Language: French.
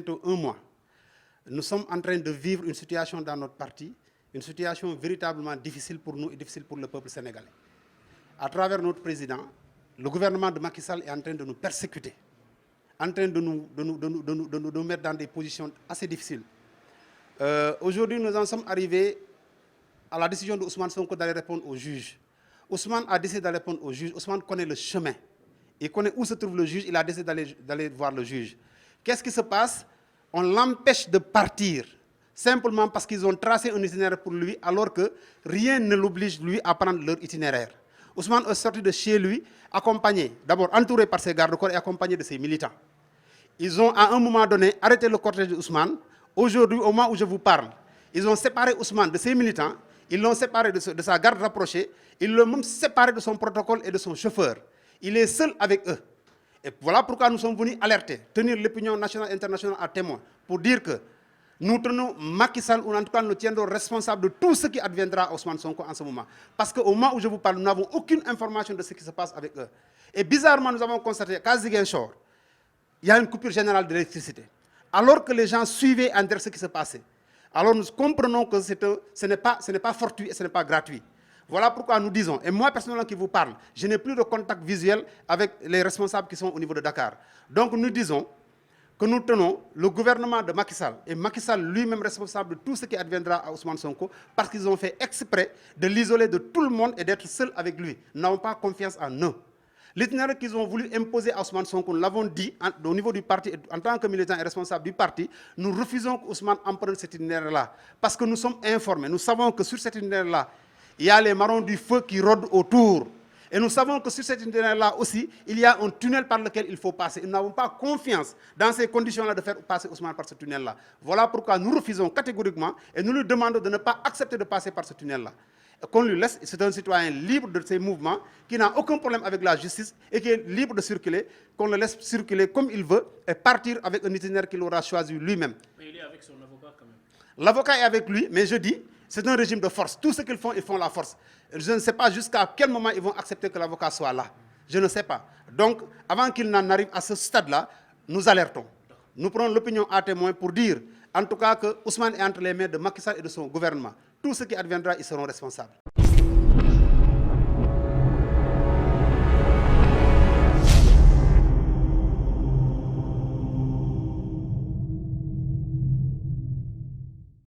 bientôt 1 mois, nous sommes en train de vivre une situation dans notre parti, une situation véritablement difficile pour nous et difficile pour le peuple sénégalais. À travers notre président, le gouvernement de Macky Sall est en train de nous persécuter, en train de nous mettre dans des positions assez difficiles. Aujourd'hui, nous en sommes arrivés à la décision de Ousmane Sonko d'aller répondre au juge. Ousmane a décidé d'aller répondre au juge. Ousmane connaît le chemin. Il connaît où se trouve le juge. Il a décidé d'aller voir le juge. Qu'est-ce qui se passe? On l'empêche de partir, simplement parce qu'ils ont tracé un itinéraire pour lui, alors que rien ne l'oblige, lui, à prendre leur itinéraire. Ousmane est sorti de chez lui, accompagné, d'abord entouré par ses gardes-corps et accompagné de ses militants. Ils ont, à un moment donné, arrêté le cortège d'Ousmane. Aujourd'hui, au moment où je vous parle, ils ont séparé Ousmane de ses militants, ils l'ont séparé de sa garde rapprochée, ils l'ont même séparé de son protocole et de son chauffeur. Il est seul avec eux. Et voilà pourquoi nous sommes venus alerter, tenir l'opinion nationale et internationale à témoin, pour dire que nous tenons Macky Sall, ou en tout cas nous tiendrons responsables de tout ce qui adviendra à Ousmane Sonko en ce moment. Parce qu'au moment où je vous parle, nous n'avons aucune information de ce qui se passe avec eux. Et bizarrement, nous avons constaté qu'à Ziguinchor, il y a une coupure générale d'électricité. Alors que les gens suivaient en direct ce qui se passait. Alors nous comprenons que ce n'est pas fortuit et ce n'est pas gratuit. Voilà pourquoi nous disons, et moi personnellement qui vous parle, je n'ai plus de contact visuel avec les responsables qui sont au niveau de Dakar. Donc nous disons que nous tenons le gouvernement de Macky Sall, et Macky Sall lui-même responsable de tout ce qui adviendra à Ousmane Sonko, parce qu'ils ont fait exprès de l'isoler de tout le monde et d'être seul avec lui. Nous n'avons pas confiance en eux. L'itinéraire qu'ils ont voulu imposer à Ousmane Sonko, nous l'avons dit au niveau du parti, en tant que militant et responsable du parti, nous refusons qu'Ousmane emprunte cet itinéraire-là, parce que nous sommes informés, nous savons que sur cet itinéraire-là, il y a les marrons du feu qui rôdent autour. Et nous savons que sur cet itinéraire-là aussi, il y a un tunnel par lequel il faut passer. Nous n'avons pas confiance dans ces conditions-là de faire passer Ousmane par ce tunnel-là. Voilà pourquoi nous refusons catégoriquement et nous lui demandons de ne pas accepter de passer par ce tunnel-là. Qu'on lui laisse, c'est un citoyen libre de ses mouvements, qui n'a aucun problème avec la justice et qui est libre de circuler, qu'on le laisse circuler comme il veut et partir avec un itinéraire qu'il aura choisi lui-même. Mais il est avec son avocat quand même. L'avocat est avec lui, mais je dis, c'est un régime de force. Tout ce qu'ils font, ils font la force. Je ne sais pas jusqu'à quel moment ils vont accepter que l'avocat soit là. Je ne sais pas. Donc, avant qu'il n'en arrive à ce stade-là, nous alertons. Nous prenons l'opinion à témoin pour dire, en tout cas, que Ousmane est entre les mains de Macky Sall et de son gouvernement. Tout ce qui adviendra, ils seront responsables.